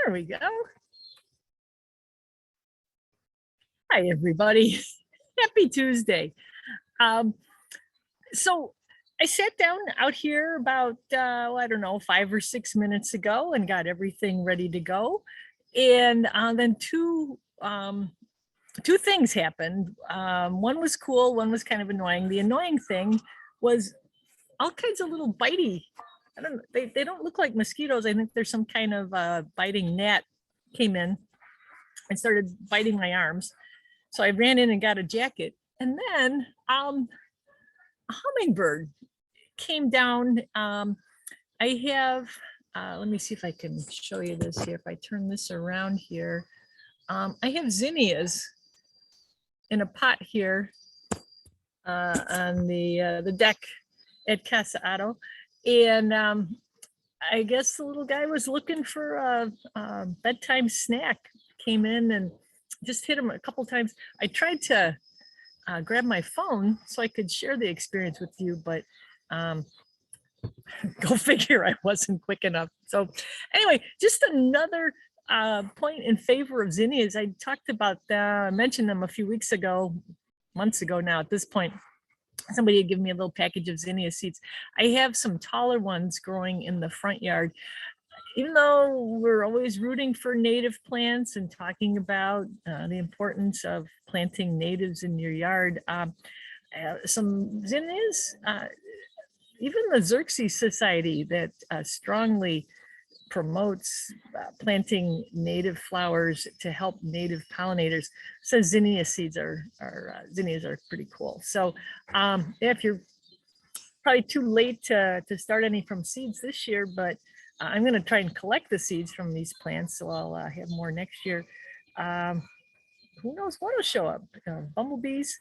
There we go. Hi, everybody. Happy Tuesday. So I sat down out here about, I don't know, 5 or 6 minutes ago and got everything ready to go. And then two things happened. One was cool, one was kind of annoying. The annoying thing was all kinds of little bitey. I don't know, they don't look like mosquitoes. I think there's some kind of biting gnat came in and started biting my arms. So I ran in and got a jacket. And then a hummingbird came down. I have, let me see if I can show you this here. If I turn this around here, I have zinnias in a pot here on the deck at Casa Auto. And I guess the little guy was looking for a bedtime snack, came in and just hit him a couple times. I tried to grab my phone so I could share the experience with you, but go figure, I wasn't quick enough. So anyway, just another point in favor of zinnias. I talked about I mentioned them a few weeks ago, months ago now at this point. Somebody had given me a little package of zinnia seeds. I have some taller ones growing in the front yard. Even though we're always rooting for native plants and talking about the importance of planting natives in your yard, some zinnias, even the Xerxes Society that strongly promotes planting native flowers to help native pollinators says zinnia seeds zinnias are pretty cool. So if you're probably too late to start any from seeds this year, but I'm going to try and collect the seeds from these plants, so I'll have more next year. Who knows what will show up? Bumblebees,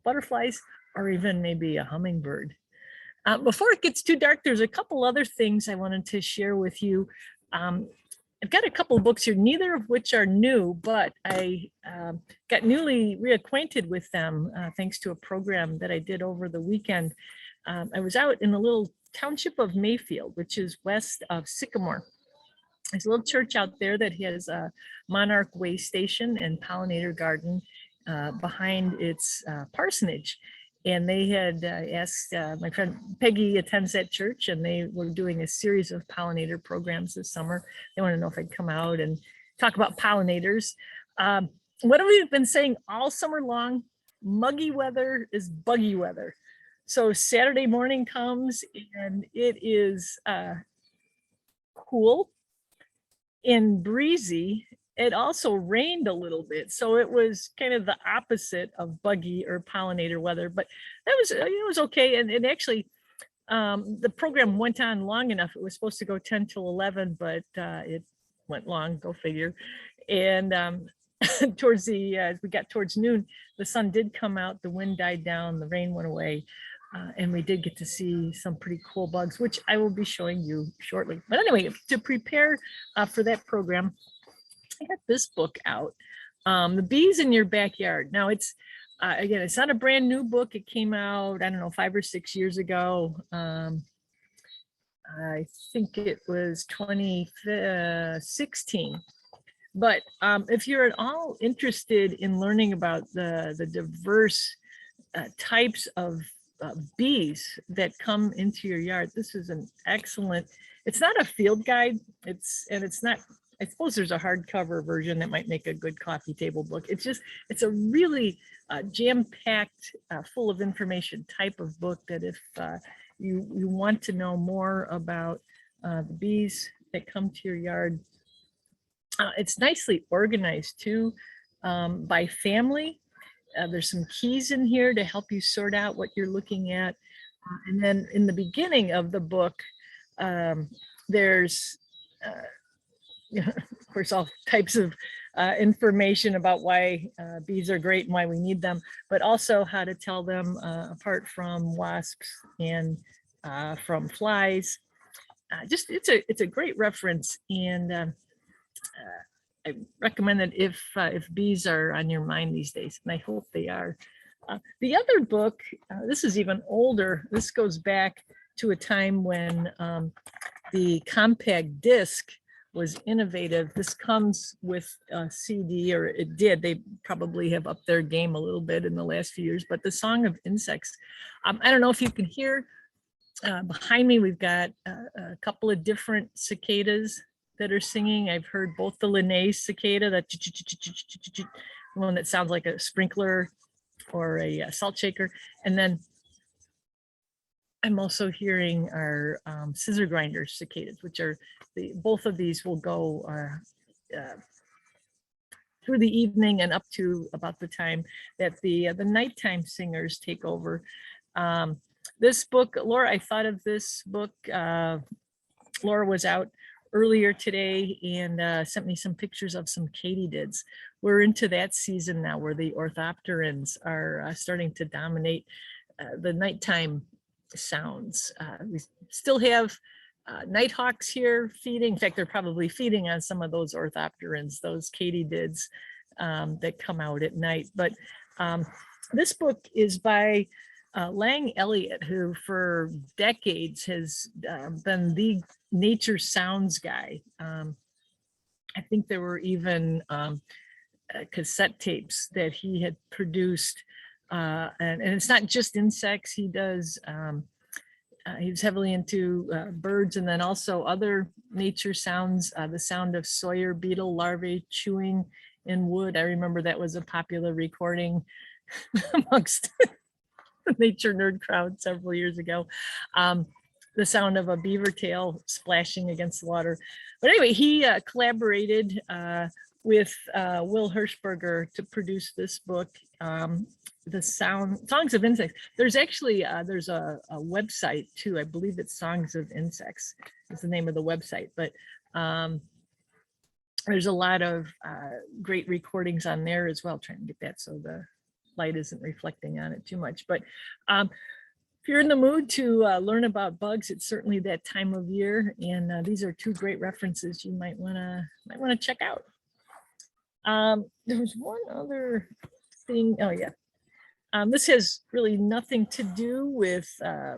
butterflies, or even maybe a hummingbird. Before it gets too dark, there's a couple other things I wanted to share with you. I've got a couple of books here, neither of which are new, but I got newly reacquainted with them thanks to a program that I did over the weekend. I was out in a little township of Mayfield, which is west of Sycamore. There's a little church out there that has a monarch way station and pollinator garden behind its parsonage. And they had asked, my friend Peggy attends that church, and they were doing a series of pollinator programs this summer. They want to know if I'd come out and talk about pollinators. What have we been saying all summer long? Muggy weather is buggy weather. So Saturday morning comes and it is cool and breezy. It also rained a little bit, so it was kind of the opposite of buggy or pollinator weather, but it was okay. And actually the program went on long enough. It was supposed to go 10 till 11, but it went long, go figure. And towards as we got towards noon, the sun did come out, the wind died down, the rain went away. And we did get to see some pretty cool bugs, which I will be showing you shortly. But anyway, to prepare for that program, I got this book out, The Bees in Your Backyard. Now it's, again, it's not a brand new book. It came out, I don't know, 5 or 6 years ago. I think it was 2016. But if you're at all interested in learning about the diverse types of bees that come into your yard, this is an excellent, it's not a field guide, it's not, I suppose there's a hardcover version that might make a good coffee table book. It's a really jam-packed, full of information type of book that if you want to know more about the bees that come to your yard, it's nicely organized too, by family. There's some keys in here to help you sort out what you're looking at. And then in the beginning of the book, there's of course, all types of information about why bees are great and why we need them, but also how to tell them apart from wasps and from flies. Just it's a great reference, and I recommend it if bees are on your mind these days, and I hope they are. The other book, this is even older. This goes back to a time when the compact disc was innovative. This comes with a CD, or it did. They probably have upped their game a little bit in the last few years, but the Song of Insects. I don't know if you can hear behind me, we've got a couple of different cicadas that are singing. I've heard both the Linnaeus cicada, that one that sounds like a sprinkler or a salt shaker, and then I'm also hearing our scissor grinder cicadas, which are both of these will go through the evening and up to about the time that the nighttime singers take over. This book, Laura, I thought of this book. Laura was out earlier today and sent me some pictures of some katydids. We're into that season now where the orthopterans are starting to dominate the nighttime sounds. We still have nighthawks here feeding. In fact, they're probably feeding on some of those orthopterans, those katydids that come out at night. But this book is by Lang Elliott, who for decades has been the nature sounds guy. I think there were even cassette tapes that he had produced, and it's not just insects. He does, he's heavily into birds, and then also other nature sounds, the sound of Sawyer beetle larvae chewing in wood. I remember that was a popular recording amongst the nature nerd crowd several years ago. The sound of a beaver tail splashing against the water. But anyway, he collaborated with Will Hirschberger to produce this book, the Songs of Insects. There's actually, there's a website too. I believe it's Songs of Insects is the name of the website. But there's a lot of great recordings on there as well. Trying to get that so the light isn't reflecting on it too much. But if you're in the mood to learn about bugs, it's certainly that time of year. And these are two great references you might wanna check out. There was one other thing. Oh yeah. This has really nothing to do with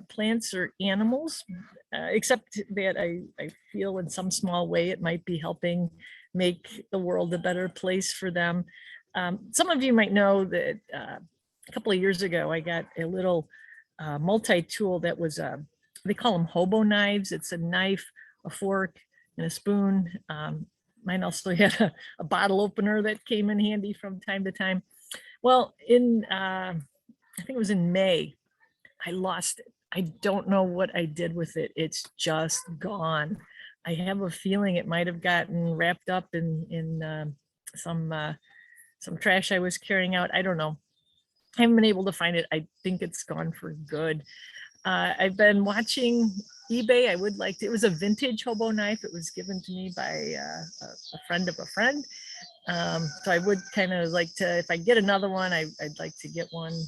plants or animals, except that I feel in some small way it might be helping make the world a better place for them. Some of you might know that a couple of years ago, I got a little multi-tool that was, they call them hobo knives. It's a knife, a fork, and a spoon. Mine also had a bottle opener that came in handy from time to time. Well, I think it was in May, I lost it. I don't know what I did with it. It's just gone. I have a feeling it might have gotten wrapped up in some trash I was carrying out. I don't know. I haven't been able to find it. I think it's gone for good. I've been watching eBay. I would like to, it was a vintage hobo knife. It was given to me by a friend of a friend. So I would kind of like to, if I get another one, I'd like to get one.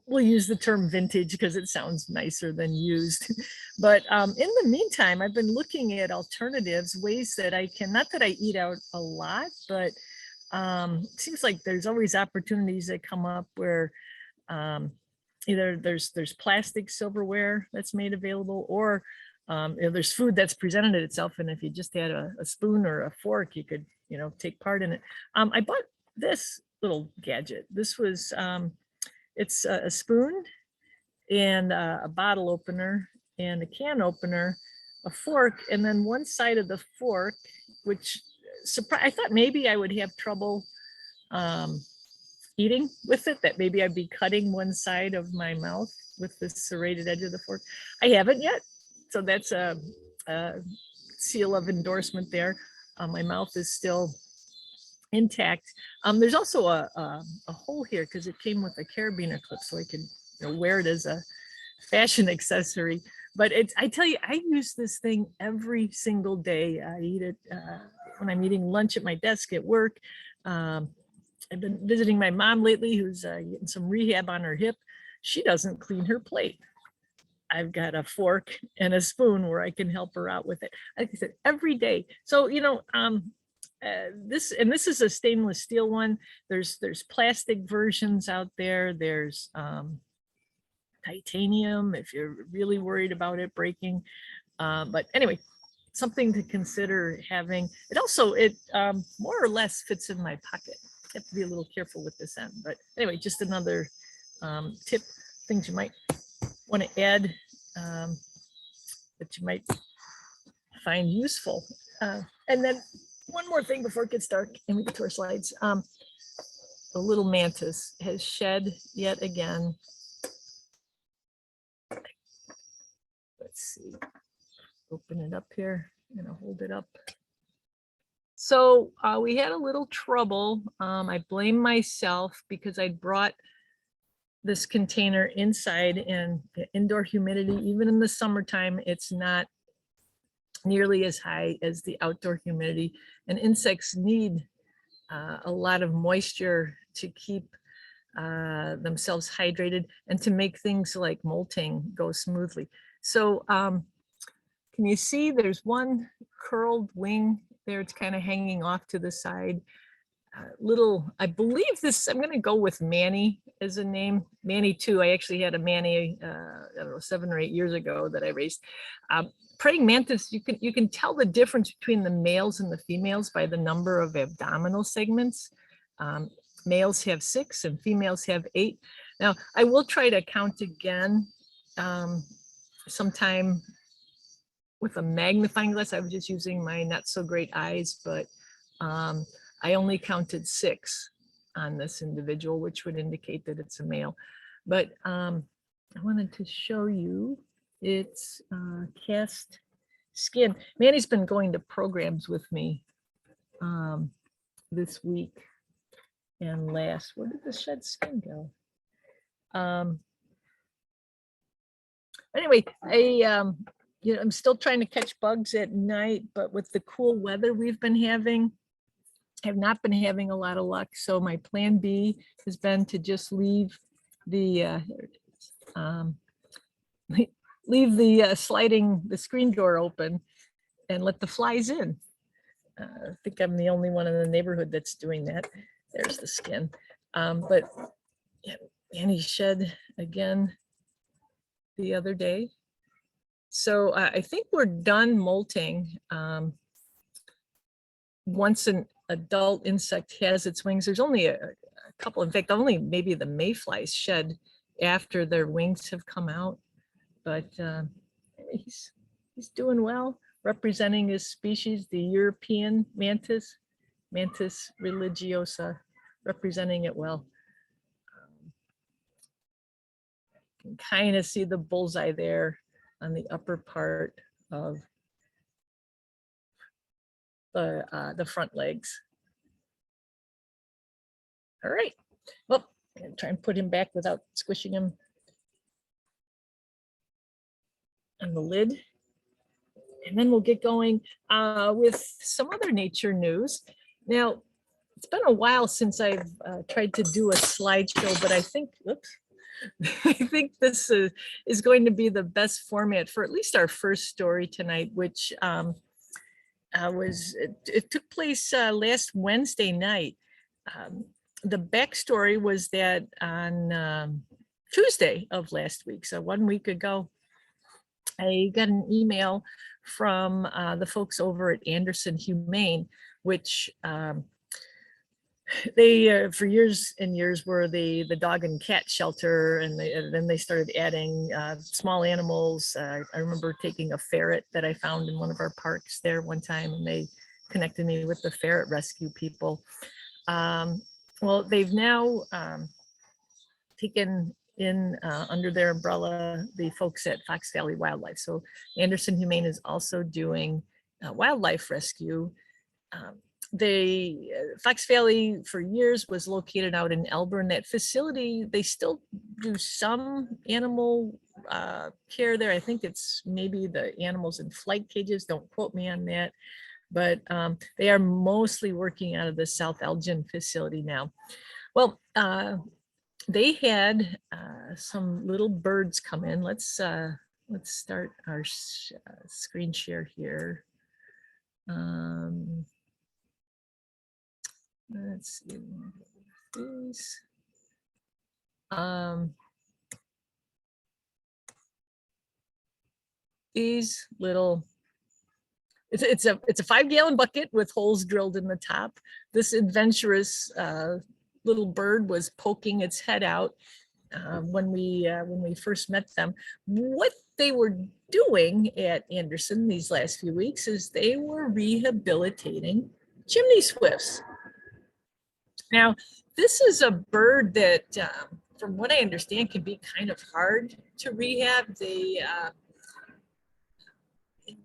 We'll use the term vintage because it sounds nicer than used. But in the meantime, I've been looking at alternatives, ways that I can, not that I eat out a lot, but it seems like there's always opportunities that come up where either there's plastic silverware that's made available, or there's food that's presented itself, and if you just had a spoon or a fork, you could, take part in it. I bought this little gadget. This was, it's a spoon and a bottle opener and a can opener, a fork, and then one side of the fork, which I thought maybe I would have trouble eating with it, that maybe I'd be cutting one side of my mouth with the serrated edge of the fork. I haven't yet, so that's a seal of endorsement there. My mouth is still intact. There's also a hole here because it came with a carabiner clip, so I could wear it as a fashion accessory. But I tell you, I use this thing every single day. I eat it when I'm eating lunch at my desk at work. I've been visiting my mom lately, who's getting some rehab on her hip. She doesn't clean her plate. I've got a fork and a spoon where I can help her out with it. Like I said, every day. So, this is a stainless steel one. There's plastic versions out there. There's titanium if you're really worried about it breaking. But anyway, something to consider having. It also, more or less fits in my pocket. I have to be a little careful with this end. But anyway, just another tip, things you might want to add that you might find useful. And then one more thing before it gets dark and we get to our slides. The little mantis has shed yet again. Let's see, open it up here. I'm gonna hold it up. So we had a little trouble. I blame myself because I brought this container inside, and the indoor humidity, even in the summertime, it's not nearly as high as the outdoor humidity, and insects need a lot of moisture to keep themselves hydrated and to make things like molting go smoothly. So can you see there's one curled wing there? It's kind of hanging off to the side. Little, I believe this, I'm going to go with Manny as a name. Manny 2. I actually had a Manny, I don't know, 7 or 8 years ago that I raised. Praying mantis, you can tell the difference between the males and the females by the number of abdominal segments. Males have 6 and females have 8. Now, I will try to count again sometime with a magnifying glass. I was just using my not so great eyes, but I only counted 6 on this individual, which would indicate that it's a male. But I wanted to show you its cast skin. Manny's been going to programs with me this week and last. Where did the shed skin go? Anyway, I'm still trying to catch bugs at night, but with the cool weather we've been having, I have not been having a lot of luck. So my plan B has been to just leave the leave the sliding the screen door open and let the flies in. I think I'm the only one in the neighborhood that's doing that. There's the skin. But yeah, Annie shed again the other day. So I think we're done molting. Once an adult insect has its wings, there's only a couple, in fact, only maybe the mayflies shed after their wings have come out. But he's doing well, representing his species, the European mantis, Mantis religiosa, representing it well. You can kind of see the bullseye there on the upper part of the front legs. All right, well, I'm gonna try and put him back without squishing him on the lid. And then we'll get going with some other nature news. Now, it's been a while since I've tried to do a slideshow, but I think, oops, I think this is going to be the best format for at least our first story tonight, which it took place last Wednesday night. The backstory was that on Tuesday of last week, so 1 week ago, I got an email from the folks over at Anderson Humane, which they for years and years were the dog and cat shelter, and then they started adding small animals. I remember taking a ferret that I found in one of our parks there one time, and they connected me with the ferret rescue people. Well, they've now taken in under their umbrella the folks at Fox Valley Wildlife. So Anderson Humane is also doing wildlife rescue. Fox Valley for years was located out in Elburn. That facility, they still do some animal care there. I think it's maybe the animals in flight cages, don't quote me on that, but they are mostly working out of the South Elgin facility now. Well, they had some little birds come in. Let's start our screen share here. Let's see these. these little, it's a 5-gallon bucket with holes drilled in the top. This adventurous little bird was poking its head out when we first met them. What they were doing at Anderson these last few weeks is they were rehabilitating chimney swifts. Now, this is a bird that, from what I understand, can be kind of hard to rehab.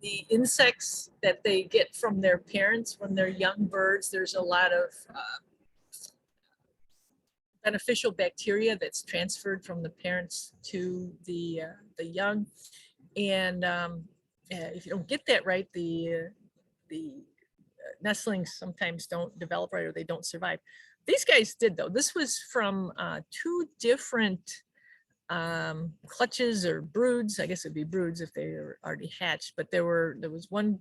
The insects that they get from their parents when they're young birds, there's a lot of beneficial bacteria that's transferred from the parents to the young, and if you don't get that right, the nestlings sometimes don't develop right, or they don't survive. These guys did, though. This was from 2 different clutches or broods. I guess it'd be broods if they were already hatched, but there was one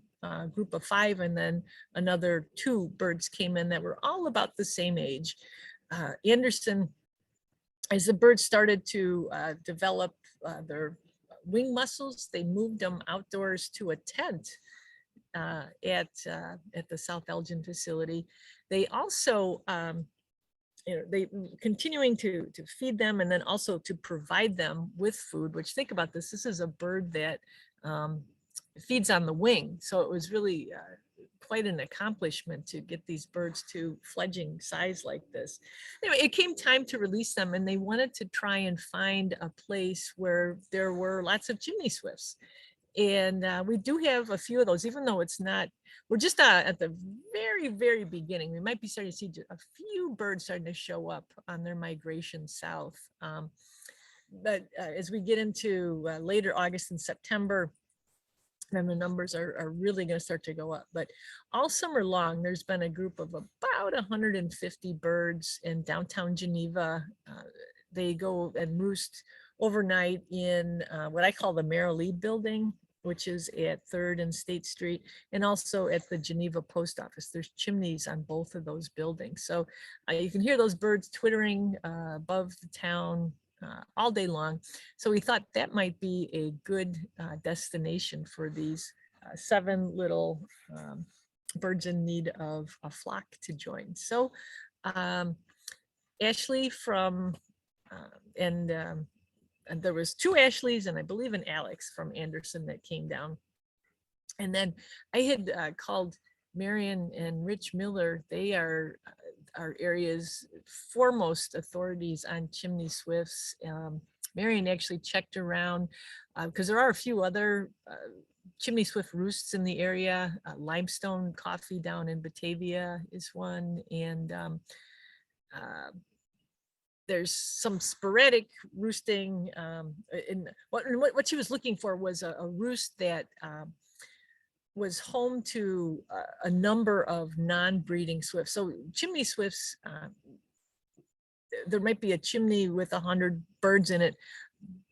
group of 5, and then another 2 birds came in that were all about the same age. Anderson, as the birds started to develop their wing muscles, they moved them outdoors to a tent at the South Elgin facility. They also, they continuing to feed them, and then also to provide them with food, which, think about this, this is a bird that feeds on the wing. So it was really quite an accomplishment to get these birds to fledging size like this. Anyway, it came time to release them, and they wanted to try and find a place where there were lots of chimney swifts. And we do have a few of those, even though it's not, we're just at the very, very beginning. We might be starting to see a few birds starting to show up on their migration south. But as we get into later August and September, then the numbers are really going to start to go up. But all summer long, there's been a group of about 150 birds in downtown Geneva. They go and roost overnight in what I call the Merrill building, which is at 3rd and State Street, and also at the Geneva Post Office. There's chimneys on both of those buildings. So you can hear those birds twittering above the town all day long. So we thought that might be a good destination for these 7 little birds in need of a flock to join. So Ashley from, and there was 2 Ashleys, and I believe an Alex from Anderson that came down. And then I had called Marion and Rich Miller. They are our area's foremost authorities on chimney swifts. Marion actually checked around because there are a few other chimney swift roosts in the area. Limestone Coffee down in Batavia is one, and there's some sporadic roosting. In what she was looking for was a roost that was home to a number of non-breeding swifts. So chimney swifts, there might be a chimney with 100 birds in it,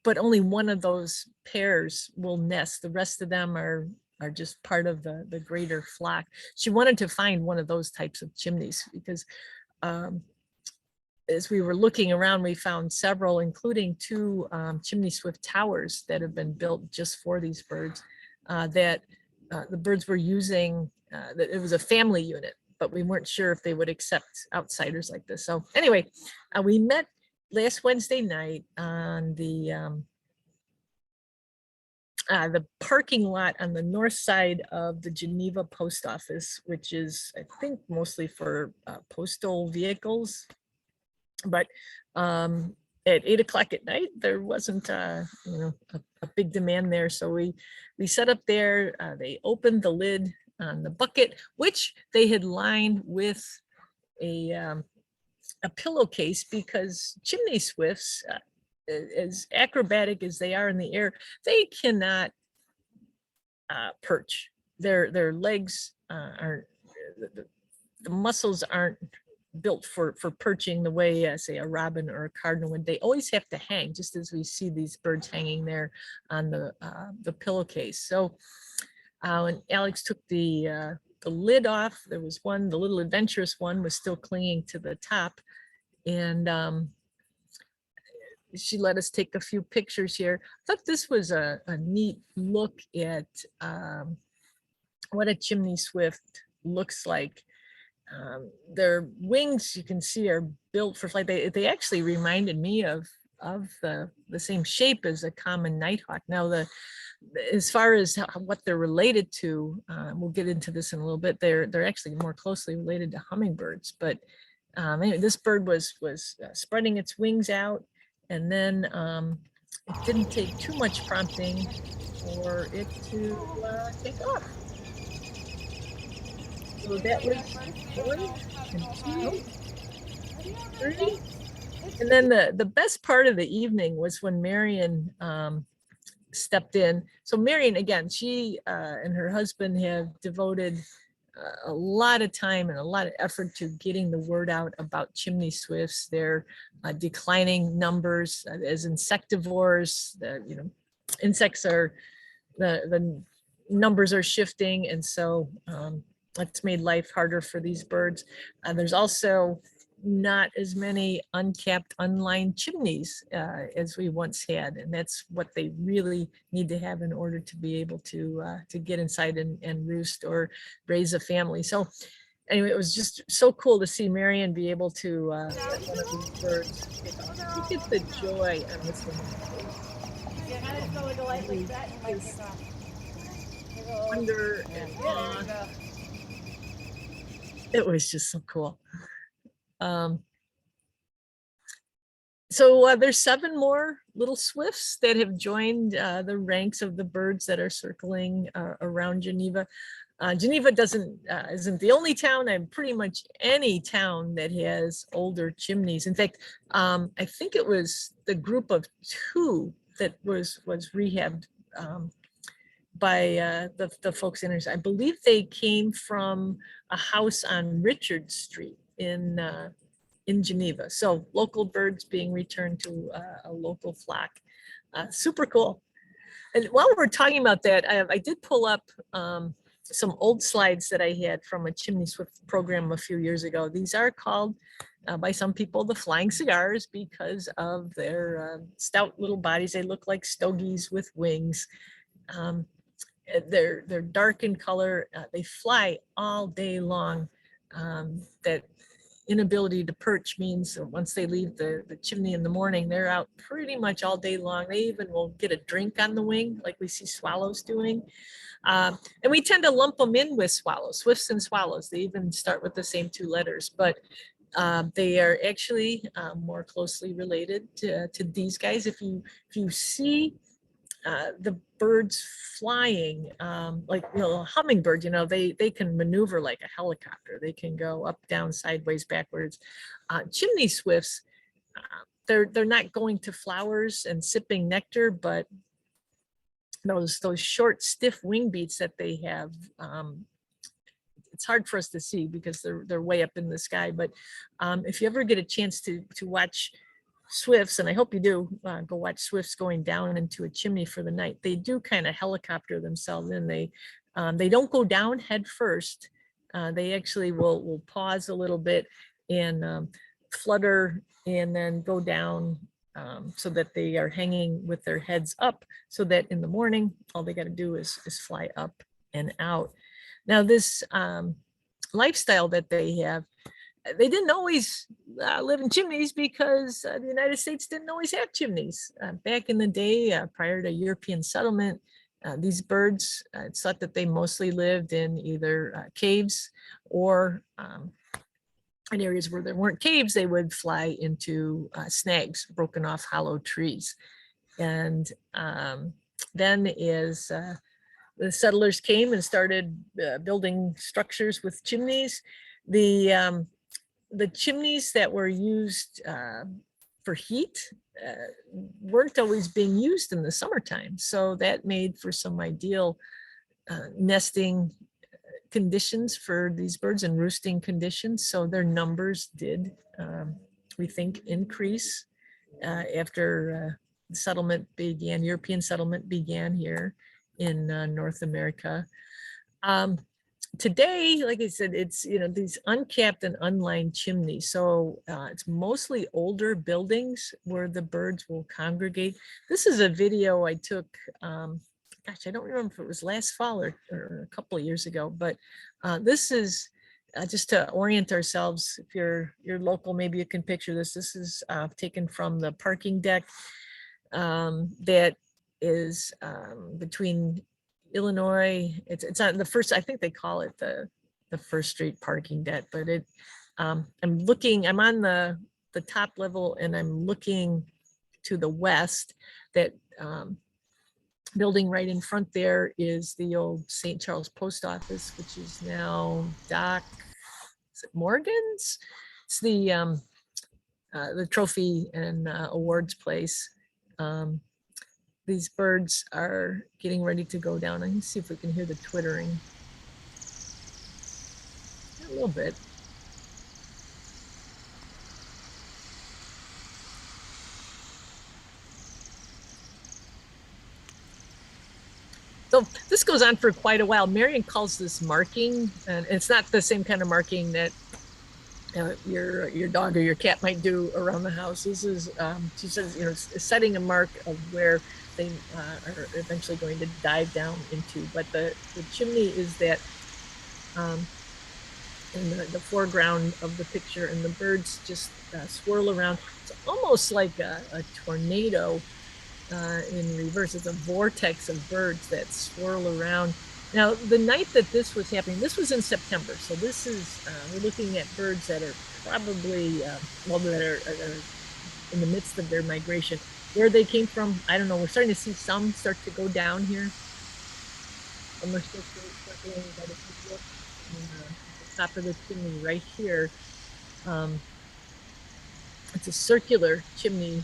but only one of those pairs will nest. The rest of them are just part of the greater flock. She wanted to find one of those types of chimneys because as we were looking around, we found several, including 2 chimney swift towers that have been built just for these birds that the birds were using. That it was a family unit, but we weren't sure if they would accept outsiders like this. So anyway, we met last Wednesday night on the parking lot on the north side of the Geneva Post Office, which is, I think, mostly for postal vehicles. But at 8 o'clock at night, there wasn't a big demand there. So we set up there. They opened the lid on the bucket, which they had lined with a pillowcase, because chimney swifts, as acrobatic as they are in the air, they cannot perch. Their legs aren't, the muscles aren't built for perching the way say a robin or a cardinal would. They always have to hang, just as we see these birds hanging there on the pillowcase. So when Alex took the lid off, there was one, the little adventurous one was still clinging to the top, and she let us take a few pictures here. I thought this was a neat look at what a chimney swift looks like. Their wings, you can see, are built for flight. They actually reminded me of the same shape as a common nighthawk. Now, as far as what they're related to, we'll get into this in a little bit. They're actually more closely related to hummingbirds. But anyway, this bird was spreading its wings out, and then it didn't take too much prompting for it to take off. So that was 1 and 2, 3. And then the best part of the evening was when Marion stepped in. So Marion, again, she and her husband have devoted a lot of time and a lot of effort to getting the word out about chimney swifts. Their declining numbers as insectivores. Insects are, the numbers are shifting, and so it's made life harder for these birds. There's also not as many uncapped, unlined chimneys as we once had, and that's what they really need to have in order to be able to get inside and roost or raise a family. So anyway, it was just so cool to see Marion be able to let one of these birds take off. Look at the joy on this one. Wonder and awe. It was just so cool. So there's 7 more little swifts that have joined the ranks of the birds that are circling around Geneva. Geneva isn't the only town, and pretty much any town that has older chimneys. In fact, I think it was the group of 2 that was rehabbed by the folks in. I believe they came from a house on Richard Street in Geneva. So local birds being returned to a local flock. Super cool. And while we're talking about that, I did pull up some old slides that I had from a chimney swift program a few years ago. These are called by some people the flying cigars because of their stout little bodies. They look like stogies with wings. They're dark in color. They fly all day long. That inability to perch means once they leave the chimney in the morning, they're out pretty much all day long. They even will get a drink on the wing, like we see swallows doing. And we tend to lump them in with swallows, swifts and swallows. They even start with the same 2 letters, but they are actually more closely related to these guys. If you see the birds flying, like a hummingbird, they can maneuver like a helicopter. They can go up, down, sideways, backwards. Chimney swifts, they're not going to flowers and sipping nectar, but those short, stiff wing beats that they have, it's hard for us to see because they're way up in the sky. But if you ever get a chance to watch swifts, and I hope you do, go watch swifts going down into a chimney for the night. They do kind of helicopter themselves in. They don't go down head first. They actually will pause a little bit and flutter and then go down so that they are hanging with their heads up, so that in the morning, all they got to do is fly up and out. Now this lifestyle that they have, they didn't always live in chimneys because the United States didn't always have chimneys. Back in the day, prior to European settlement, these birds, it's thought that they mostly lived in either caves or in areas where there weren't caves, they would fly into snags, broken off hollow trees. And then as the settlers came and started building structures with chimneys, the chimneys that were used for heat weren't always being used in the summertime. So that made for some ideal nesting conditions for these birds and roosting conditions. So their numbers did, we think, increase after settlement began, European settlement began here in North America. today, like I said, it's, these uncapped and unlined chimneys. So it's mostly older buildings where the birds will congregate. This is a video I took, gosh, I don't remember if it was last fall or a couple of years ago, but this is just to orient ourselves. If you're local, maybe you can picture this. This is taken from the parking deck that is between Illinois. It's on the first, I think they call it the First Street parking deck, but I'm on the top level and I'm looking to the west. That building right in front there is the old St. Charles Post Office, which is now is it Morgan's? It's the trophy and awards place. These birds are getting ready to go down. I can see if we can hear the twittering. A little bit. So this goes on for quite a while. Marion calls this marking, and it's not the same kind of marking that your dog or your cat might do around the house. This is, she says, setting a mark of where they are eventually going to dive down into. But the chimney is that in the foreground of the picture, and the birds just swirl around. It's almost like a tornado in reverse. It's a vortex of birds that swirl around. Now, the night that this was happening, this was in September. So this is, we're looking at birds that are probably, that are in the midst of their migration. Where they came from, I don't know. We're starting to see some start to go down here. And we're still circling by the people. At the top of the chimney right here. It's a circular chimney.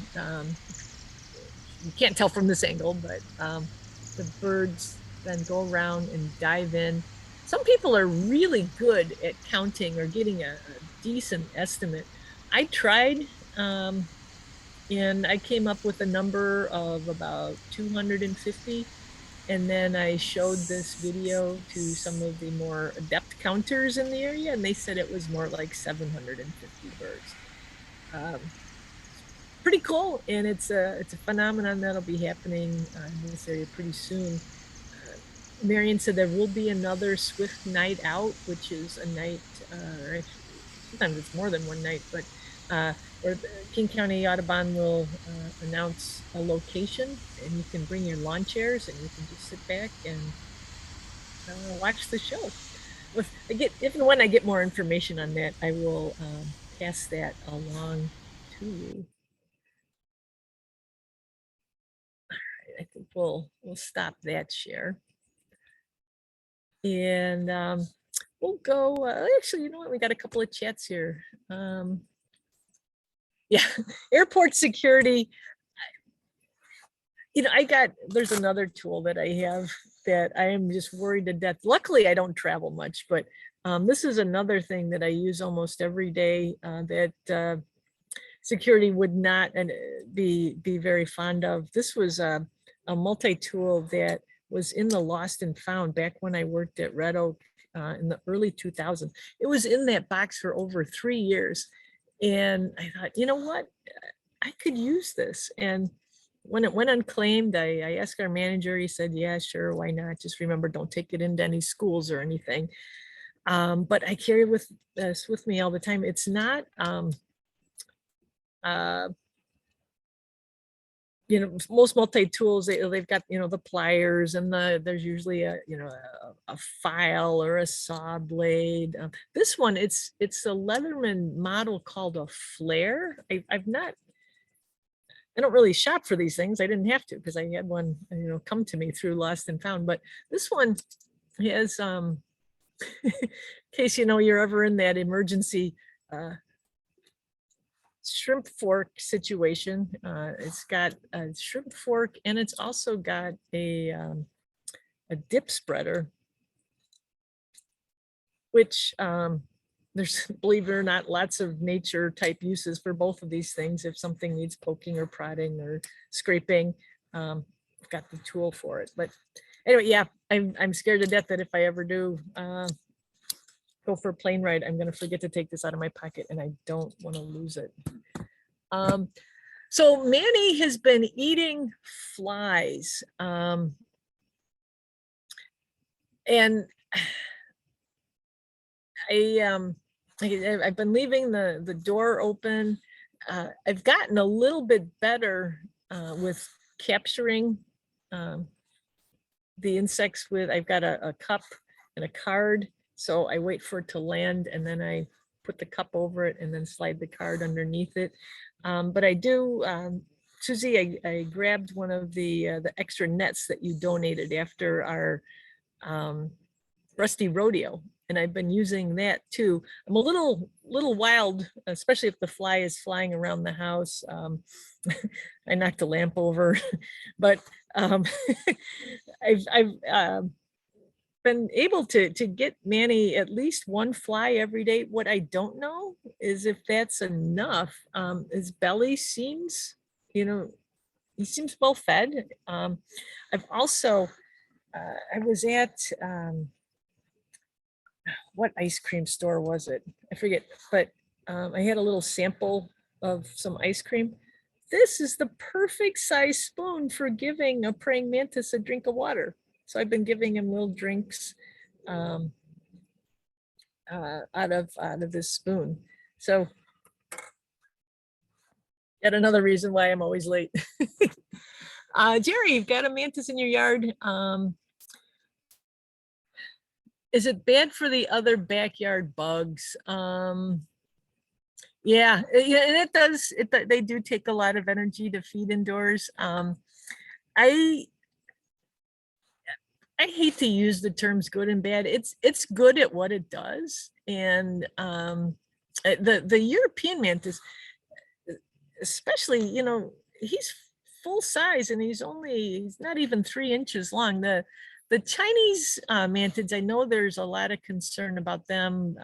You can't tell from this angle, but the birds then go around and dive in. Some people are really good at counting or getting a decent estimate. I tried, and I came up with a number of about 250. And then I showed this video to some of the more adept counters in the area, and they said it was more like 750 birds. Pretty cool, and it's a phenomenon that'll be happening in this area pretty soon. Marion said there will be another Swift night out, which is a night, or actually, sometimes it's more than one night, but where the King County Audubon will announce a location, and you can bring your lawn chairs and you can just sit back and watch the show. If and when I get more information on that, I will pass that along to you. I think we'll stop that share. And we'll go, actually, you know what? We got a couple of chats here. Yeah, airport security. There's another tool that I have that I am just worried to death. Luckily, I don't travel much, but this is another thing that I use almost every day that security would not be very fond of. This was a multi-tool that was in the Lost and Found back when I worked at Red Oak in the early 2000s. It was in that box for over 3 years. And I thought, you know what, I could use this. And when it went unclaimed, I asked our manager. He said, yeah, sure, why not? Just remember, don't take it into any schools or anything. But I carry this with me all the time. It's not, most multi-tools, they've got, the pliers, and there's usually a file or a saw blade. This one, it's a Leatherman model called a flare. I don't really shop for these things. I didn't have to, because I had one, come to me through Lost and Found. But this one has, in case you're ever in that emergency shrimp fork situation. It's got a shrimp fork, and it's also got a dip spreader, which there's, believe it or not, lots of nature type uses for both of these things. If something needs poking or prodding or scraping, I've got the tool for it. But anyway, yeah, I'm scared to death that if I ever do go for a plane ride, I'm going to forget to take this out of my pocket, and I don't want to lose it. So Manny has been eating flies. And I've been leaving the door open. I've gotten a little bit better with capturing the insects with, I've got a cup and a card. So I wait for it to land, and then I put the cup over it and then slide the card underneath it. But I do, Susie, I grabbed one of the extra nets that you donated after our Rusty Rodeo, and I've been using that too. I'm a little wild, especially if the fly is flying around the house. I knocked a lamp over, but I've been able to get Manny at least one fly every day. What I don't know is if that's enough. His belly seems, he seems well fed. I've also, I was at, what ice cream store was it? I forget, but I had a little sample of some ice cream. This is the perfect size spoon for giving a praying mantis a drink of water. So I've been giving him little drinks out of this spoon. So yet another reason why I'm always late. Jerry, you've got a mantis in your yard. Is it bad for the other backyard bugs? Yeah, and it does. They do take a lot of energy to feed indoors. I hate to use the terms good and bad. It's good at what it does, and the European mantis, especially, he's full size, and he's not even 3 inches long. The Chinese mantids, I know there's a lot of concern about them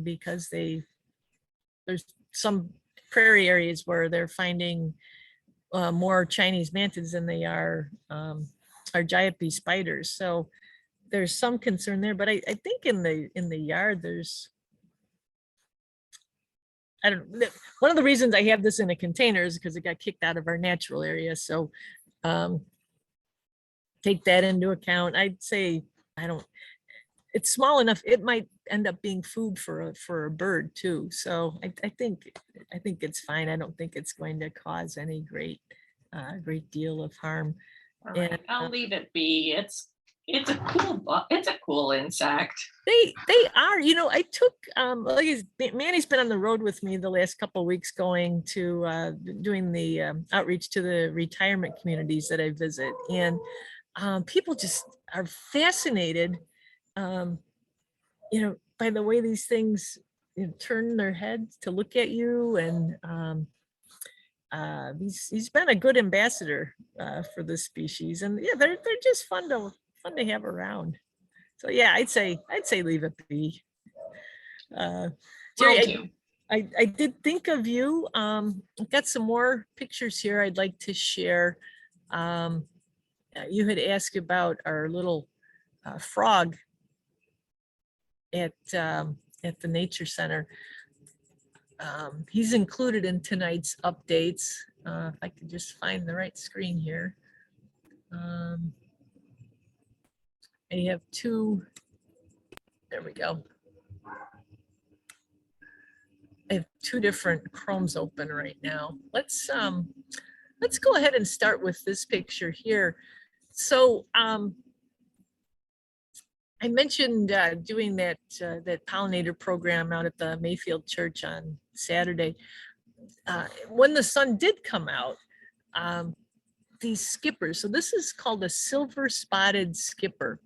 because there's some prairie areas where they're finding more Chinese mantids than they are giant bee spiders. So there's some concern there, but I think in the yard there's, I don't know. One of the reasons I have this in a container is because it got kicked out of our natural area. So take that into account. I'd say, it's small enough, it might end up being food for a bird too. So I think it's fine. I don't think it's going to cause any great deal of harm. All right, I'll leave it be. It's a cool insect. They are, I took Manny's been on the road with me the last couple of weeks, going to doing the outreach to the retirement communities that I visit, and people just are fascinated by the way these things turn their heads to look at you. And he's been a good ambassador for this species, and yeah, they're just fun to have around. So yeah, I'd say leave it be. Jerry, I did think of you. I've got some more pictures here I'd like to share. You had asked about our little frog at the Nature Center. He's included in tonight's updates. If I could just find the right screen here. I have two. There we go. I have two different Chromes open right now. Let's go ahead and start with this picture here. So I mentioned doing that pollinator program out at the Mayfield Church on Saturday. When the sun did come out, these skippers, so this is called a silver spotted skipper.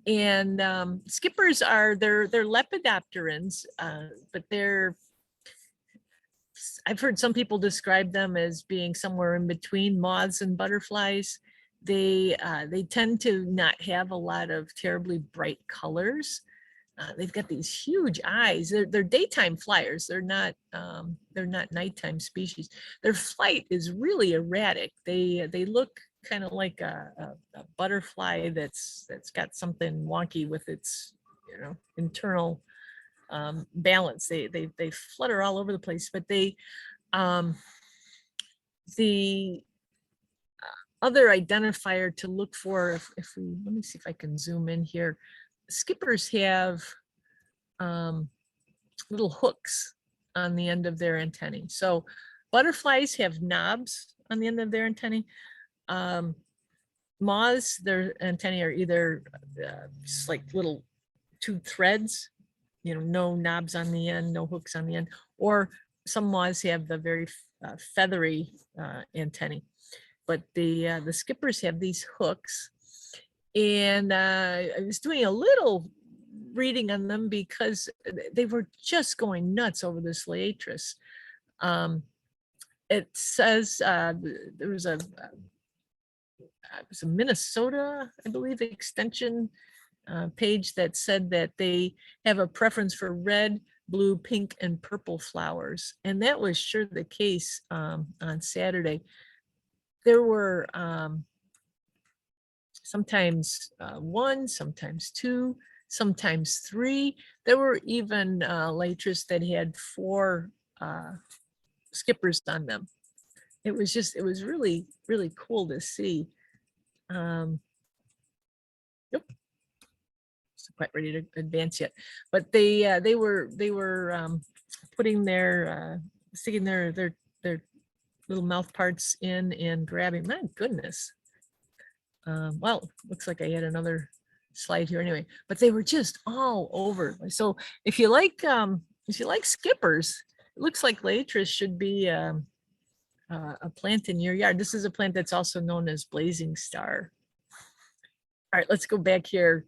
And skippers they're lepidopterans, but I've heard some people describe them as being somewhere in between moths and butterflies. They tend to not have a lot of terribly bright colors. They've got these huge eyes. They're daytime flyers. They're not nighttime species. Their flight is really erratic. They look kind of like a butterfly that's got something wonky with its internal balance. They flutter all over the place, but the other identifier to look for, if we, let me see if I can zoom in here. Skippers have little hooks on the end of their antennae. So butterflies have knobs on the end of their antennae. Moths, their antennae are either just like little two threads, you know, no knobs on the end, no hooks on the end, or some moths have the very feathery antennae. But the skippers have these hooks, and I was doing a little reading on them because they were just going nuts over this Liatris. It says there was it was a Minnesota, I believe, extension page that said that they have a preference for red, blue, pink, and purple flowers. And that was sure the case on Saturday. There were sometimes one, sometimes two, sometimes three. There were even Liatris that had 4 skippers on them. It was really, really cool to see. Yep. Quite ready to advance yet, but they were putting their sticking their little mouth parts in and grabbing. My goodness. Well, looks like I had another slide here anyway, but they were just all over. So if you like skippers, it looks like Liatris should be a plant in your yard. This is a plant that's also known as blazing star. All right, let's go back here.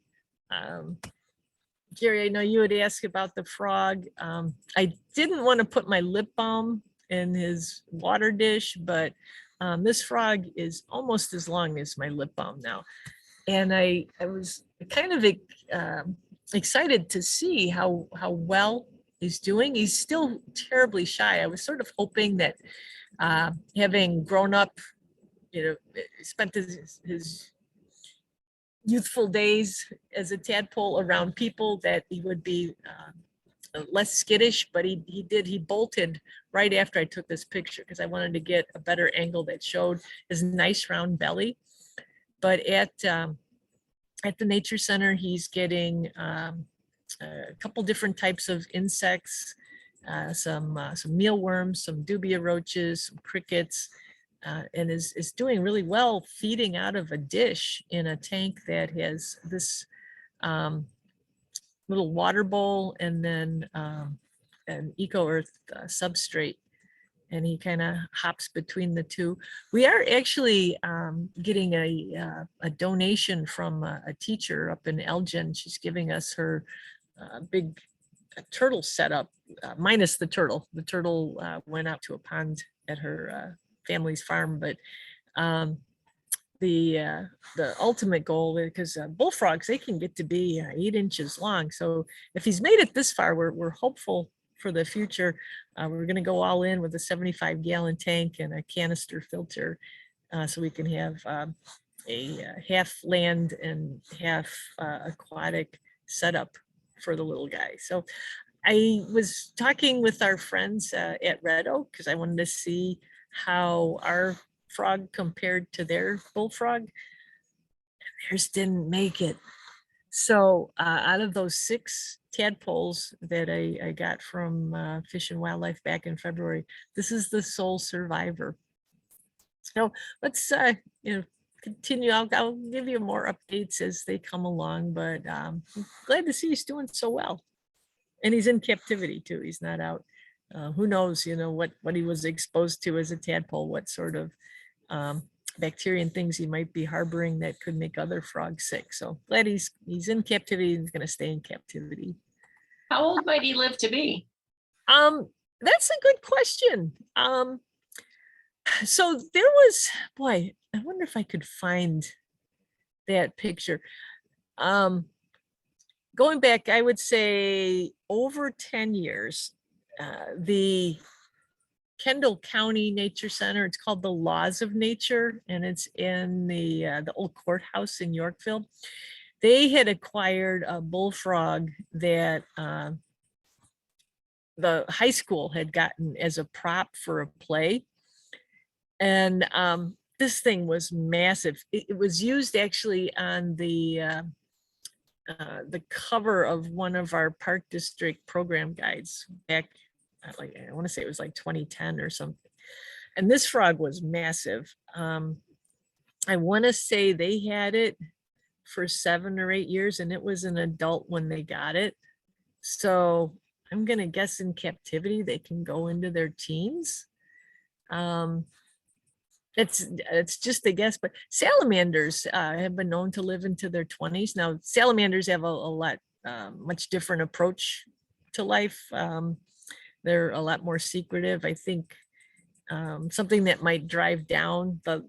Gary, I know you had asked about the frog. I didn't want to put my lip balm in his water dish, but this frog is almost as long as my lip balm now. And I was kind of excited to see how well he's doing. He's still terribly shy. I was sort of hoping that having grown up, you know, spent his youthful days as a tadpole around people, that he would be less skittish, but he bolted right after I took this picture because I wanted to get a better angle that showed his nice round belly. But at the nature center, he's getting a couple different types of insects, some mealworms, some dubia roaches, some crickets, and is doing really well feeding out of a dish in a tank that has this little water bowl and then an eco-earth substrate. And he kind of hops between the two. We are actually getting a donation from a teacher up in Elgin. She's giving us her big turtle setup, minus the turtle. The turtle went out to a pond at her family's farm, but the ultimate goal, because bullfrogs, they can get to be 8 inches long. So if he's made it this far, we're hopeful for the future. We're going to go all in with a 75-gallon tank and a canister filter, so we can have a half land and half aquatic setup for the little guy. So I was talking with our friends at Red Oak because I wanted to see how our frog compared to their bullfrog. Theirs didn't make it. So out of those 6 tadpoles that I got from Fish and Wildlife back in February, this is the sole survivor. So let's continue. I'll give you more updates as they come along, but I'm glad to see he's doing so well. And he's in captivity too. He's not out. Who knows, what he was exposed to as a tadpole, what sort of bacteria and things he might be harboring that could make other frogs sick. So glad he's in captivity and he's going to stay in captivity. How old might he live to be? That's a good question. So there was, boy, I wonder if I could find that picture. Going back, I would say over 10 years, the Kendall County Nature Center, it's called the Laws of Nature, and it's in the old courthouse in Yorkville. They had acquired a bullfrog that the high school had gotten as a prop for a play. And this thing was massive. It was used actually on the cover of one of our Park District program guides back, like I want to say it was like 2010 or something. And this frog was massive. I want to say they had it for 7 or 8 years, and it was an adult when they got it. So I'm gonna guess in captivity they can go into their teens. It's just a guess, but salamanders have been known to live into their 20s. Now salamanders have a lot much different approach to life. They're a lot more secretive. I think something that might drive down what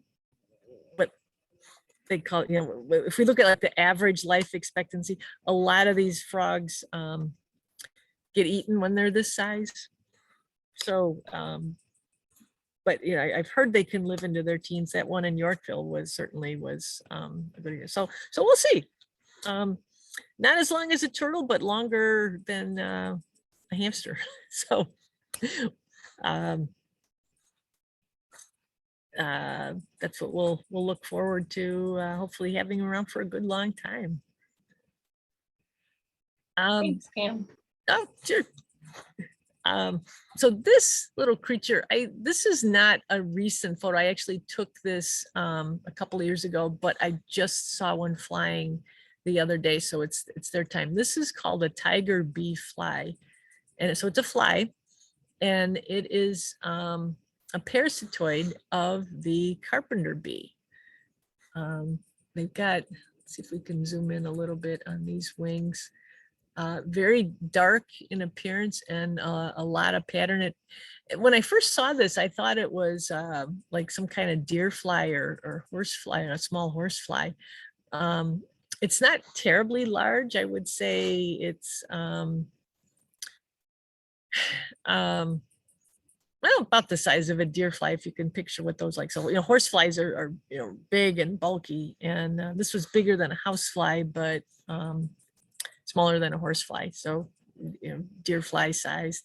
they call, if we look at like the average life expectancy, a lot of these frogs get eaten when they're this size. So but I've heard they can live into their teens. That one in Yorkville was a good idea. So we'll see. Not as long as a turtle, but longer than a hamster. So that's what we'll look forward to, hopefully having around for a good long time. Thanks, Cam. Oh, sure. So this little creature, this is not a recent photo. I actually took this a couple of years ago, but I just saw one flying the other day, so it's their time. This is called a tiger bee fly, and so it's a fly, and it is a parasitoid of the carpenter bee. They've got, let's see if we can zoom in a little bit on these wings. Very dark in appearance and a lot of pattern. When I first saw this, I thought it was like some kind of deer fly or horse fly, a small horse fly. It's not terribly large. I would say it's well, about the size of a deer fly, if you can picture what those like. So horse flies are big and bulky, and this was bigger than a house fly, but smaller than a horsefly, so deer fly size.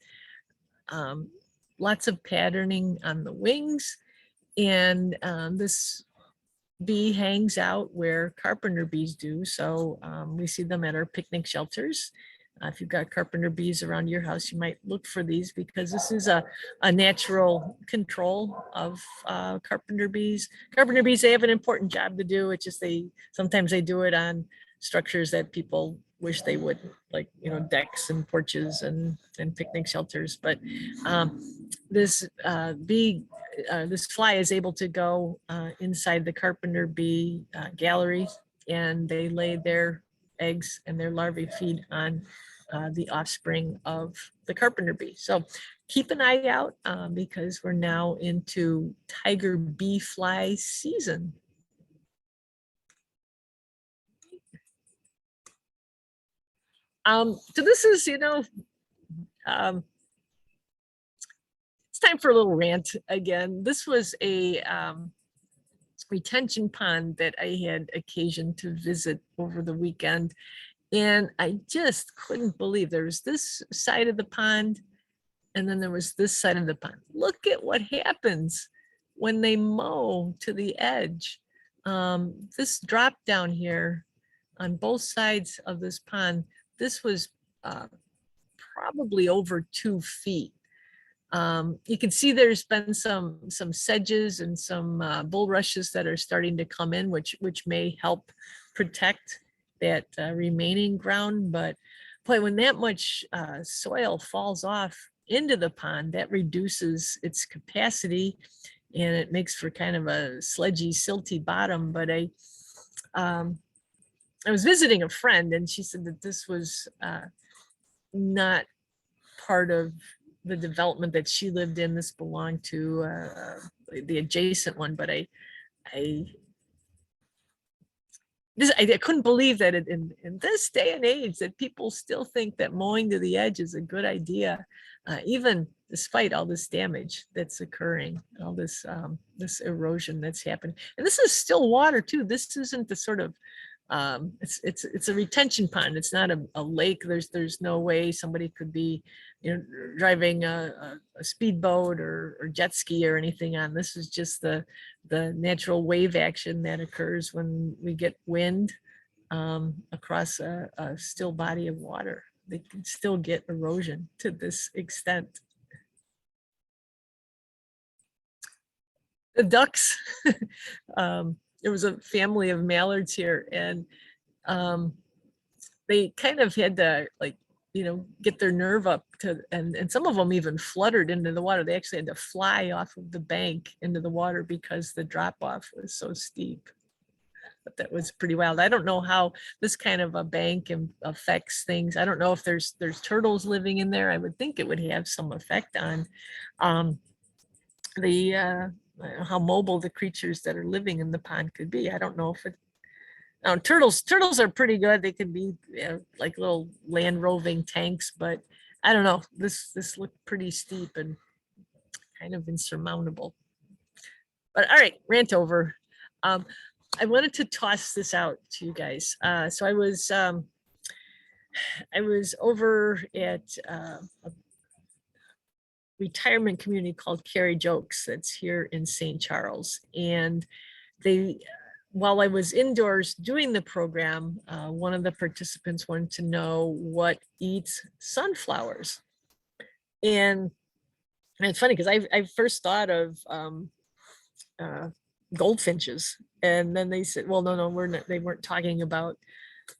Lots of patterning on the wings, and this bee hangs out where carpenter bees do. So we see them at our picnic shelters. If you've got carpenter bees around your house, you might look for these, because this is a natural control of carpenter bees. Carpenter bees, they have an important job to do. It's just sometimes they do it on structures that people wish they would, like decks and porches and picnic shelters. But this this fly is able to go inside the carpenter bee gallery, and they lay their eggs, and their larvae feed on the offspring of the carpenter bee. So keep an eye out, because we're now into tiger bee fly season. So this is, it's time for a little rant again. This was a retention pond that I had occasion to visit over the weekend, and I just couldn't believe there was this side of the pond, and then there was this side of the pond. Look at what happens when they mow to the edge. This drop down here on both sides of this pond, this was probably over 2 feet. You can see there's been some sedges and some bulrushes that are starting to come in, which may help protect that remaining ground. But boy, when that much soil falls off into the pond, that reduces its capacity, and it makes for kind of a sludgy, silty bottom. But I was visiting a friend, and she said that this was not part of the development that she lived in. This belonged to the adjacent one. But I couldn't believe that in this day and age that people still think that mowing to the edge is a good idea, even despite all this damage that's occurring, all this this erosion that's happening. And this is still water too. This isn't the sort of It's a retention pond. It's not a lake. There's no way somebody could be, driving a speedboat or jet ski or anything on. This is just the natural wave action that occurs when we get wind across a still body of water. They can still get erosion to this extent. The ducks, there was a family of mallards here, and they kind of had to, like, get their nerve up to, and some of them even fluttered into the water. They actually had to fly off of the bank into the water because the drop off was so steep. But that was pretty wild. I don't know how this kind of a bank affects things. I don't know if there's turtles living in there. I would think it would have some effect on the how mobile the creatures that are living in the pond could be. I don't know if it. Turtles are pretty good. They could be like little land roving tanks, but I don't know. This looked pretty steep and kind of insurmountable. But all right, rant over. I wanted to toss this out to you guys. So I was over at a retirement community called Carrie Jokes that's here in St. Charles, and while I was indoors doing the program, one of the participants wanted to know what eats sunflowers. And it's funny because I first thought of goldfinches, and then they said, well, no, they weren't talking about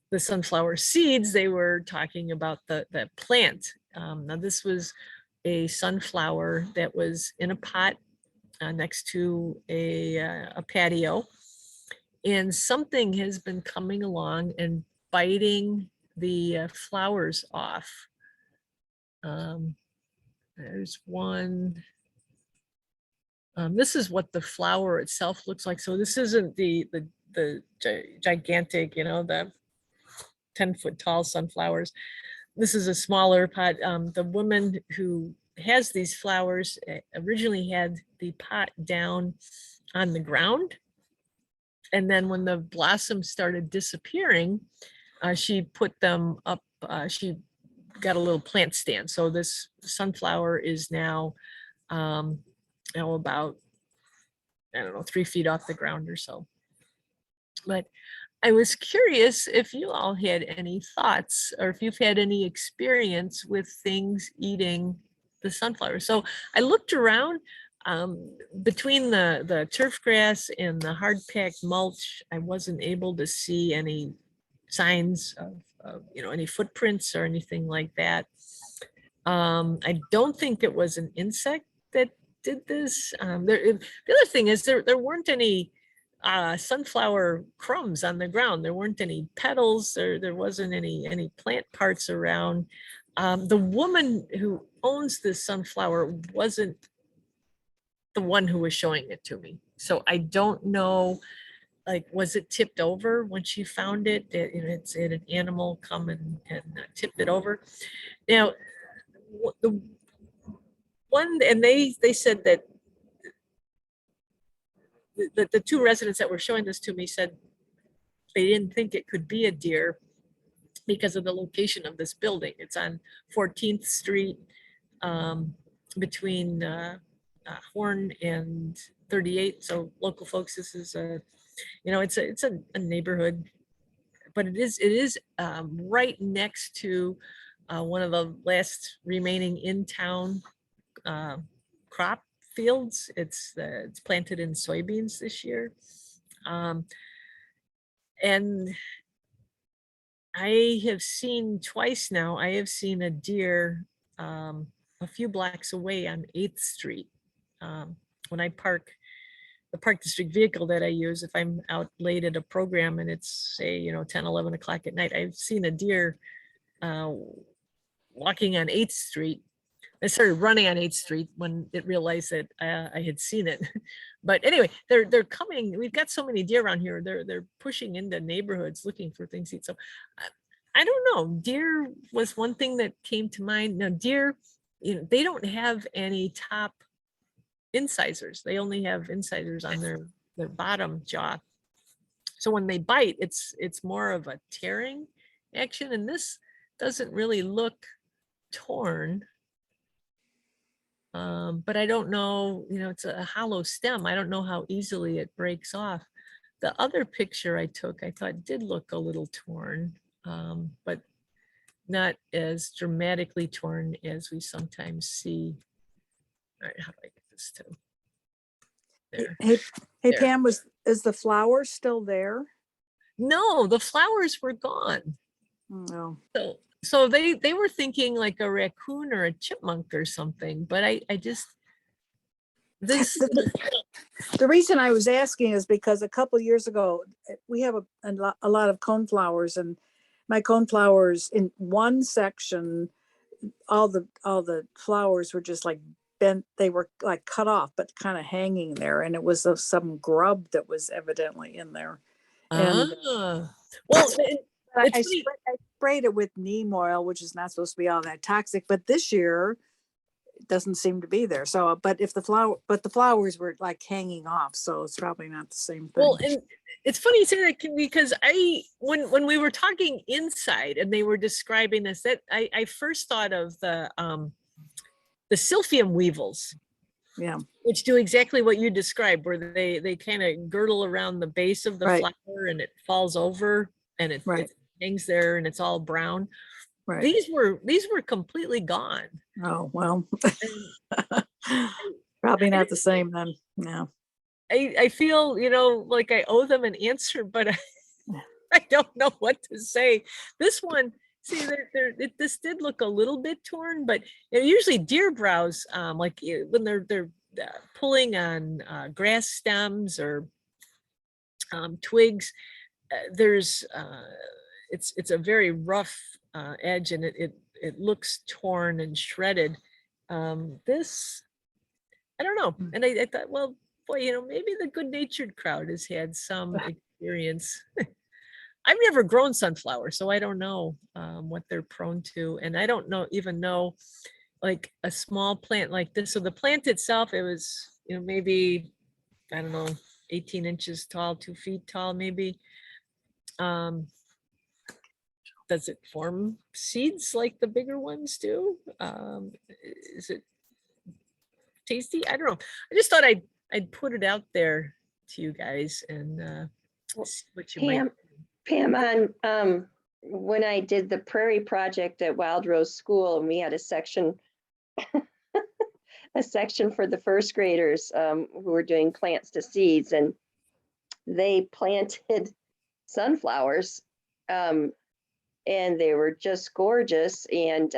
the sunflower seeds. They were talking about the plant. Now this was a sunflower that was in a pot next to a patio. And something has been coming along and biting the flowers off. There's one. This is what the flower itself looks like. So this isn't the gigantic, the 10-foot tall sunflowers. This is a smaller pot. The woman who has these flowers originally had the pot down on the ground. And then when the blossoms started disappearing, she put them up. She got a little plant stand. So this sunflower is now about, I don't know, 3 feet off the ground or so. But I was curious if you all had any thoughts or if you've had any experience with things eating the sunflower. So I looked around. Between the turf grass and the hard packed mulch, I wasn't able to see any signs of any footprints or anything like that. I don't think it was an insect that did this. The other thing is there weren't any sunflower crumbs on the ground. There weren't any petals. There wasn't any plant parts around. The woman who owns this sunflower wasn't the one who was showing it to me. So I don't know, like, was it tipped over when she found it? It's had an animal come and tipped it over. Now, the one, and they said that the two residents that were showing this to me said they didn't think it could be a deer because of the location of this building. It's on 14th Street between Horn and 38. So local folks, this is it's a neighborhood, but it is right next to one of the last remaining in town crop fields. It's planted in soybeans this year, and I have seen twice now. I have seen a deer a few blocks away on 8th Street. When I park the park district vehicle that I use, if I'm out late at a program and it's, say, 10, 11 o'clock at night, I've seen a deer walking on 8th Street. I started running on 8th Street when it realized that I had seen it. But anyway, they're coming. We've got so many deer around here. They're pushing into neighborhoods looking for things to eat. So I don't know. Deer was one thing that came to mind. Now, deer, they don't have any top incisors. They only have incisors on their bottom jaw. So when they bite, it's more of a tearing action, and this doesn't really look torn. But I don't know, it's a hollow stem. I don't know how easily it breaks off. The other picture I took, I thought did look a little torn, but not as dramatically torn as we sometimes see. All right, how do I get this to there? Hey, There. Pam, is the flower still there? No, the flowers were gone. No. So they were thinking like a raccoon or a chipmunk or something, but I just this The reason I was asking is because a couple years ago, we have a lot of coneflowers, and my coneflowers in one section, all the flowers were just like bent. They were like cut off, but kind of hanging there. And it was some grub that was evidently in there. And well, I sprayed it with neem oil, which is not supposed to be all that toxic, but this year it doesn't seem to be there. So, but the flowers were like hanging off, so it's probably not the same thing. Well, and it's funny you say that, because when we were talking inside and they were describing this, that I first thought of the Silphium Weevils. Yeah. Which do exactly what you described, where they kind of girdle around the base of the flower and it falls over and it hangs there and it's all brown. Right. These were completely gone. Oh, well, probably not the same then. No. I feel, like I owe them an answer, but I don't know what to say. This one, see, this did look a little bit torn, but usually deer browse, like when they're pulling on grass stems or twigs, there's it's a very rough edge, and it looks torn and shredded. This, I don't know, and I thought, well, boy, maybe the good-natured crowd has had some experience. I've never grown sunflowers, so I don't know what they're prone to, and I don't even know like a small plant like this. So the plant itself, it was maybe, I don't know, 18 inches tall, 2 feet tall maybe. Does it form seeds like the bigger ones do? Is it tasty? I don't know. I just thought I'd put it out there to you guys and see what you might. Pam, when I did the Prairie Project at Wild Rose School, and we had a section for the first graders who were doing plants to seeds, and they planted sunflowers, and they were just gorgeous. And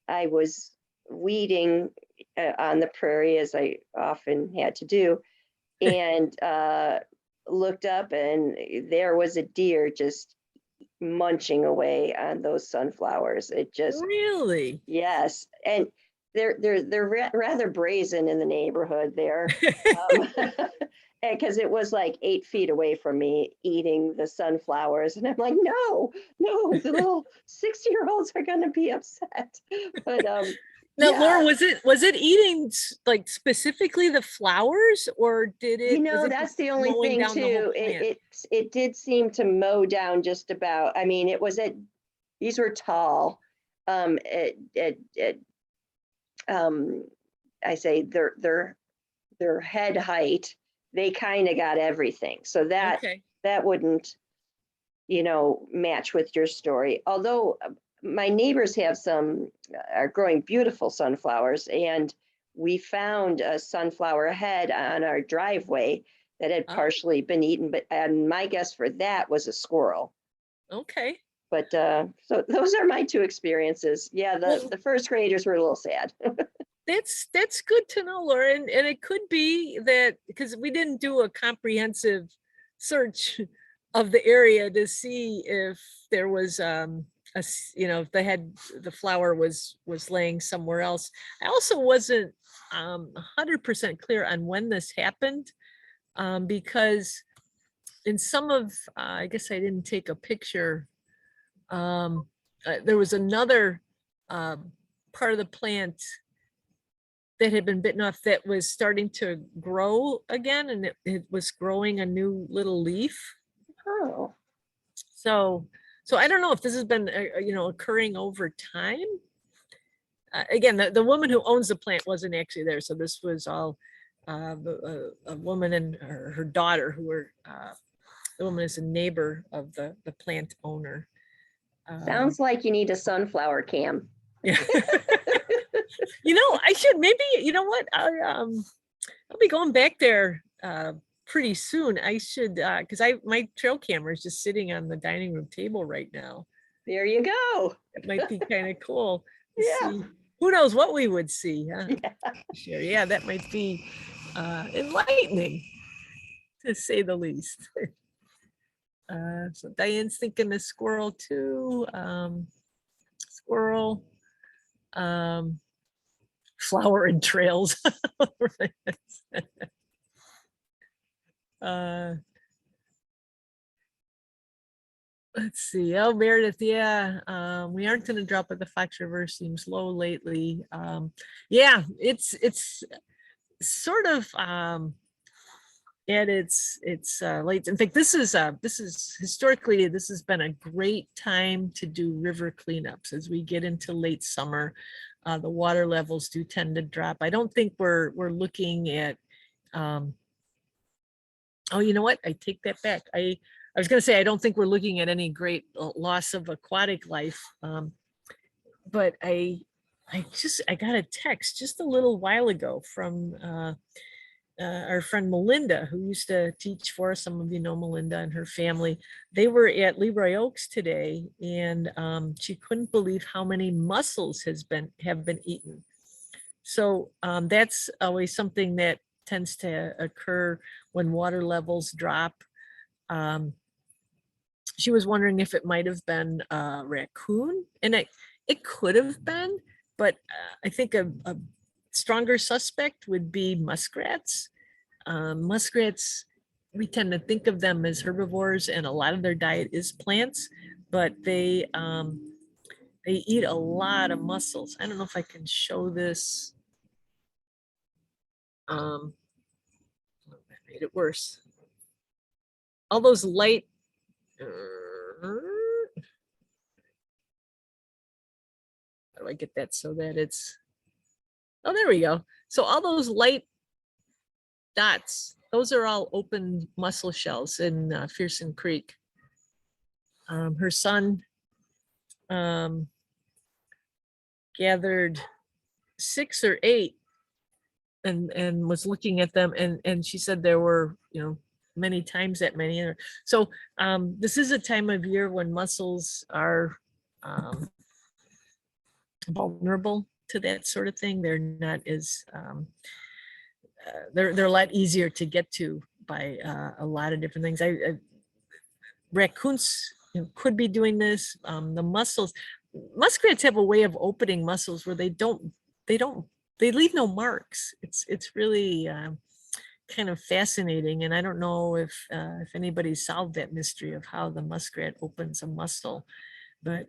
I was weeding on the prairie, as I often had to do, and looked up, and there was a deer just munching away on those sunflowers. It just really, yes, and they're rather brazen in the neighborhood there, because it was like 8 feet away from me eating the sunflowers, and I'm like, no, the little 60-year-olds are going to be upset. But now, Laura, was it eating like specifically the flowers, or did it? That's the only thing too. It did seem to mow down just about. I mean, these were tall. I say their head height. They kind of got everything, so that wouldn't, match with your story. Although my neighbors are growing beautiful sunflowers, and we found a sunflower head on our driveway that had partially been eaten, and my guess for that was a squirrel. Okay. But so those are my two experiences. Yeah, the first graders were a little sad. That's good to know, Laura, and it could be that because we didn't do a comprehensive search of the area to see if there was if the flower was laying somewhere else. I also wasn't 100% clear on when this happened, because in some of I guess I didn't take a picture. There was another part of the plant that had been bitten off that was starting to grow again, and it was growing a new little leaf. Oh, So I don't know if this has been, occurring over time. Again, the woman who owns the plant wasn't actually there. So this was all a woman and her daughter who were, the woman is a neighbor of the plant owner. sounds like you need a sunflower cam. Yeah. I should maybe, you know what? I'll be going back there pretty soon. I should, because my trail camera is just sitting on the dining room table right now. There you go. It might be kind of cool to Yeah. see. Who knows what we would see, huh? Yeah. Sure. Yeah, that might be enlightening, to say the least. So Diane's thinking of squirrel too. Squirrel. Flower and trails. Let's see. Oh, Meredith, yeah. We aren't going to drop at the Fox River. Seems low lately. Yeah, it's sort of at its late. In fact, this is historically, this has been a great time to do river cleanups as we get into late summer. The water levels do tend to drop. I don't think we're looking at, oh, you know what? I take that back. I was going to say, I don't think we're looking at any great loss of aquatic life. But I got a text just a little while ago from our friend Melinda, who used to teach for us. Some of you know Melinda and her family. They were at Leroy Oaks today, and she couldn't believe how many mussels have been eaten. So that's always something that tends to occur when water levels drop. She was wondering if it might have been a raccoon, and it could have been, but I think a stronger suspect would be muskrats. Muskrats, we tend to think of them as herbivores, and a lot of their diet is plants, but they eat a lot of mussels. I don't know if I can show this. That made it worse. All those light. How do I get that so that it's, oh, there we go. So all those light dots, those are all open mussel shells in Fearson Creek. Her son gathered 6 or 8 and was looking at them, and she said there were, many times that many. So this is a time of year when mussels are vulnerable to that sort of thing. They're not as they're a lot easier to get to by a lot of different things. Raccoons could be doing this. The muskrats have a way of opening mussels where they leave no marks. It's really kind of fascinating, and I don't know if anybody solved that mystery of how the muskrat opens a mussel, but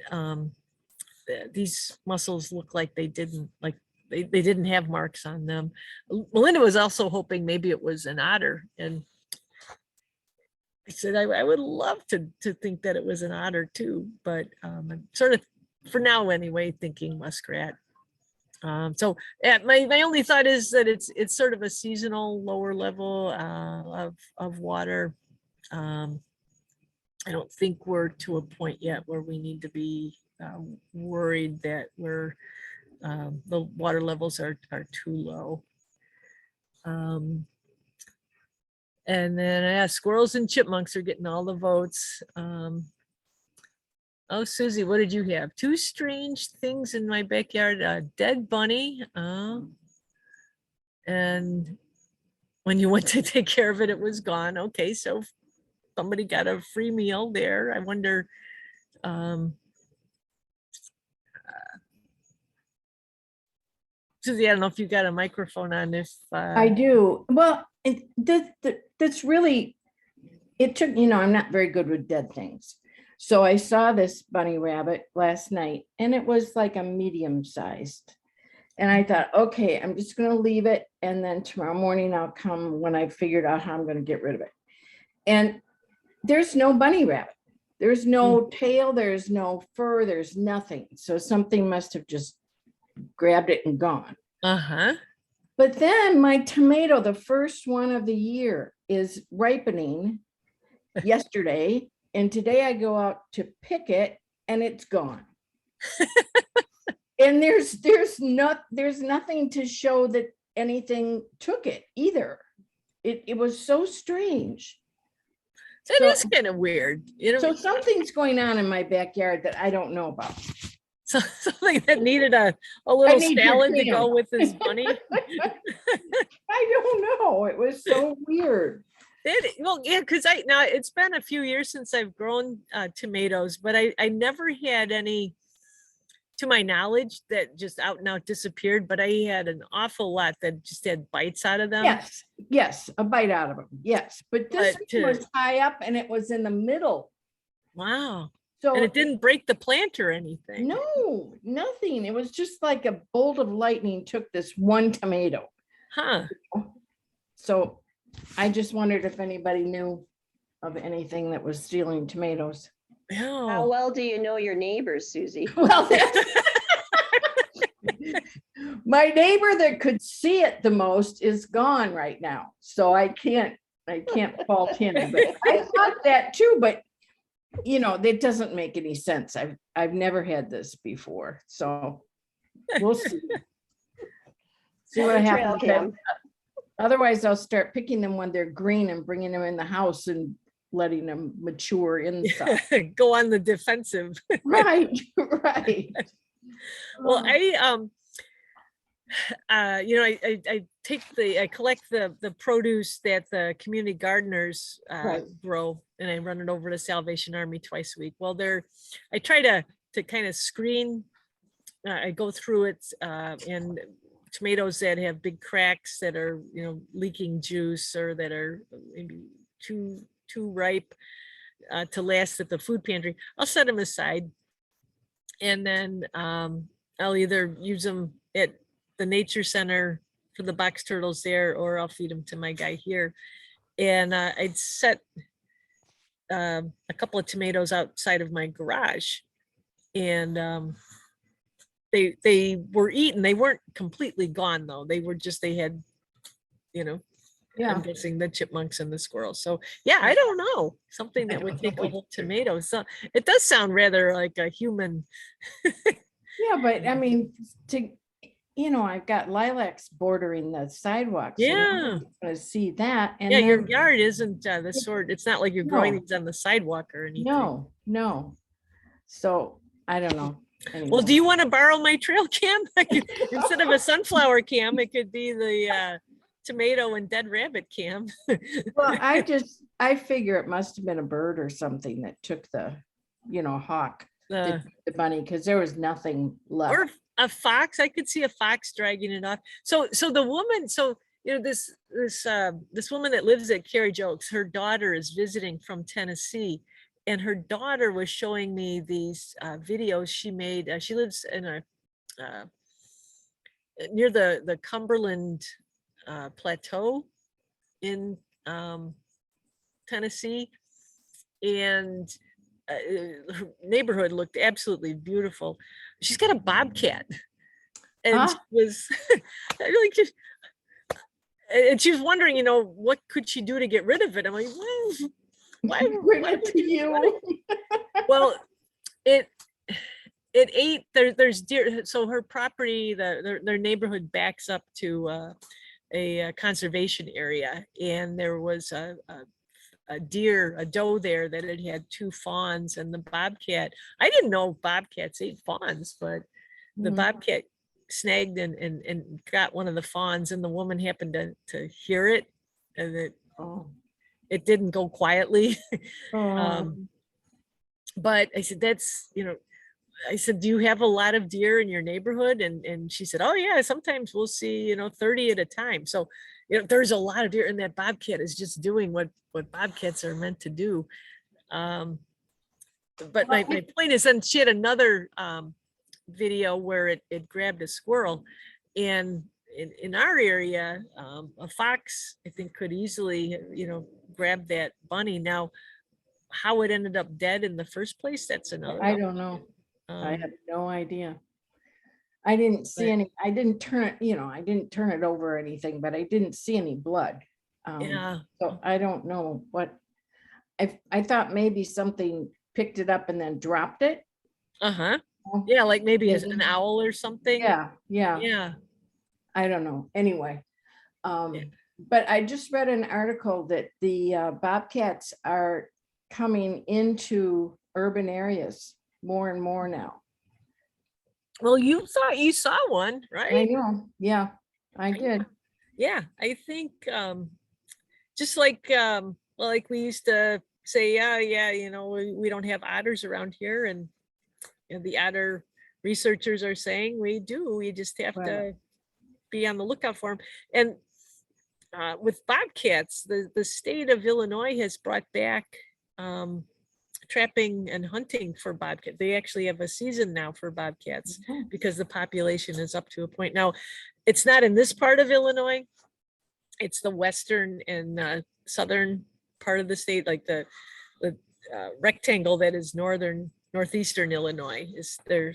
these mussels look like they didn't have marks on them. Melinda was also hoping maybe it was an otter, and I said I would love to think that it was an otter too, but I'm sort of, for now anyway, thinking muskrat. So yeah, my only thought is that it's sort of a seasonal lower level of water. I don't think we're to a point yet where we need to be worried that the water levels are too low. And then squirrels and chipmunks are getting all the votes. Oh, Susie, what did you have? 2 strange things in my backyard. A dead bunny. And when you went to take care of it, it was gone. Okay, so somebody got a free meal there. I wonder. Susie, I don't know if you got a microphone on. If I do. Well, that's really, it took, I'm not very good with dead things. So I saw this bunny rabbit last night, and it was like a medium sized. And I thought, okay, I'm just going to leave it. And then tomorrow morning I'll come when I figured out how I'm going to get rid of it. And there's no bunny rabbit. There's no tail, there's no fur, there's nothing. So something must have just grabbed it and gone. Uh-huh. But then my tomato, the first one of the year, is ripening yesterday. And today I go out to pick it and it's gone. And there's nothing to show that anything took it either. It was so strange. That is kind of weird. You know, So something's going on in my backyard that I don't know about. so, something that needed a little need your salad to cam. go with this bunny. I don't know. It was so weird. Well, yeah, because now it's been a few years since I've grown tomatoes, but I never had any, to my knowledge, that just out and out disappeared. But I had an awful lot that just had bites out of them. Yes, a bite out of them. Yes, but this But, one was high up and it was in the middle. Wow. So And it didn't break the plant or anything. No, nothing. It was just like a bolt of lightning took this one tomato. Huh. So I just wondered if anybody knew of anything that was stealing tomatoes. How Oh. well do you know your neighbors, Susie? Well, my neighbor that could see it the most is gone right now. So I can't fault him. But I thought that too, but you know, that doesn't make any sense. I've never had this before. So we'll see. See what Trail happens. cam. Otherwise, I'll start picking them when they're green and bringing them in the house and letting them mature inside. Go on the defensive. Right, right. Well, I collect the produce that the community gardeners Right. grow, and I run it over to Salvation Army twice a week. Well, I try to kind of screen. I go through it, and tomatoes that have big cracks that are, leaking juice, or that are maybe too ripe to last at the food pantry, I'll set them aside, and then I'll either use them at the nature center for the box turtles there, or I'll feed them to my guy here. And I'd set a couple of tomatoes outside of my garage, and they were eaten. They weren't completely gone though. They had, Yeah. I'm guessing the chipmunks and the squirrels. So yeah, I don't know, something that would take a whole tomato. So it does sound rather like a human. Yeah, but I mean, I've got lilacs bordering the sidewalk. So Yeah. nobody's gonna see that. And Yeah, your then- yard isn't the sort, it's not like you're growing these on the sidewalk or anything. No. So I don't know. Well, Anyway. do you want to borrow my trail cam? Instead of a sunflower cam, it could be the tomato and dead rabbit cam. Well, I figure it must have been a bird or something that took the, hawk, The- the bunny, because there was nothing left. or a fox. I could see a fox dragging it off. So the woman, this woman that lives at Carriage Oaks, her daughter is visiting from Tennessee, and her daughter was showing me these videos she made. She lives in near the Cumberland Plateau in Tennessee, and her neighborhood looked absolutely beautiful. She's got a bobcat, and she was really just, and she was wondering, what could she do to get rid of it? I'm like, why Bring why it would to you you. wanna- Well, it ate, there's deer. So her property, their neighborhood backs up to a conservation area, and there was a doe there that had 2 fawns, and the bobcat, I didn't know bobcats ate fawns, but the Mhm. bobcat snagged and got one of the fawns, and the woman happened to hear it, and it didn't go quietly. Oh. But I said, I said, do you have a lot of deer in your neighborhood? And she said, oh yeah, sometimes we'll see, 30 at a time. So, there's a lot of deer, and that bobcat is just doing what bobcats are meant to do. But my point is, then she had another video where it grabbed a squirrel, and in our area, a fox, I think, could easily, grab that bunny. Now, how it ended up dead in the first place, that's another. I don't know. I Um, have no idea. I didn't see but- any, I didn't turn it, I didn't turn it over or anything, but I didn't see any blood. Yeah. So I don't know what, I thought maybe something picked it up and then dropped it. Uh-huh. Yeah, like maybe an Maybe. owl or something. Yeah, yeah, Yeah. I don't know. Anyway. Yeah. But I just read an article that the bobcats are coming into urban areas more and more now. Well, you saw one, I right? know, yeah, I did. Yeah, I think just like well, like we used to say, yeah, we don't have otters around here, and the otter researchers are saying we do. We just have Right. to be on the lookout for them. And with bobcats, the state of Illinois has brought back trapping and hunting for bobcat. They actually have a season now for bobcats Mhm. because the population is up to a point. Now, it's not in this part of Illinois. It's the western and southern part of the state, like the rectangle that is northeastern Illinois is there.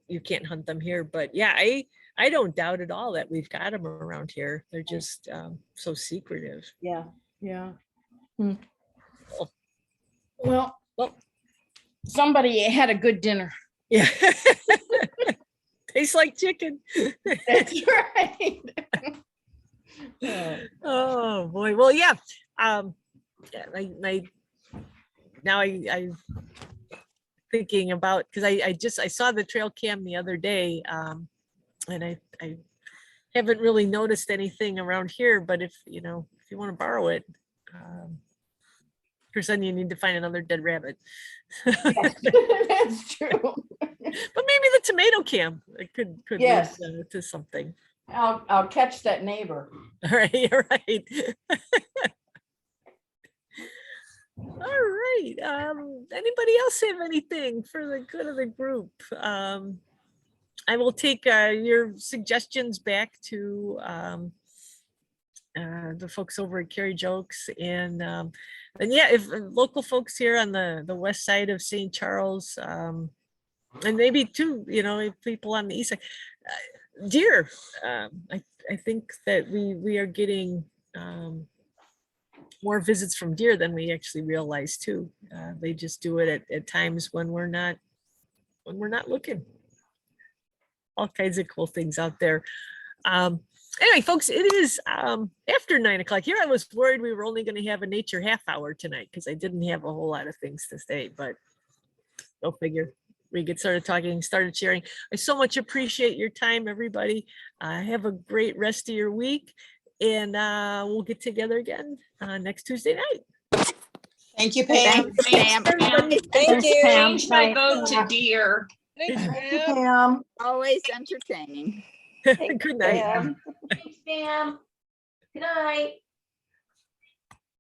You can't hunt them here, but yeah, I don't doubt at all that we've got them around here. They're just so secretive. Yeah, yeah. Hmm. Oh. Well, Well, somebody had a good dinner. yeah. Tastes like chicken. That's right. Oh boy. Well, yeah. Yeah, I thinking about, because I saw the trail cam the other day, and I haven't really noticed anything around here, but if you want to borrow it, for some you need to find another dead rabbit. That's true. But maybe the tomato cam could Yes. lead to something. I'll catch that neighbor. All right, all right. All right. Anybody else have anything for the good of the group? I will take your suggestions back to the folks over at Carrie Jokes, and yeah, if local folks here on the west side of St. Charles, and maybe too, if people on the east side, deer. I think that we are getting more visits from deer than we actually realize too. They just do it at times when we're not looking. All kinds of cool things out there. Anyway, folks, it is after 9 o'clock. Here I was worried we were only going to have a nature half hour tonight because I didn't have a whole lot of things to say, but go figure. We get started talking, started sharing. I so much appreciate your time, everybody. Have a great rest of your week, and we'll get together again next Tuesday night. Thank you, Pam. Thanks, Pam. Thank you. Change my vote to deer. Thanks, Thank you, Pam. Pam. Always entertaining. Good night. Pam. Thanks, Pam. Good night.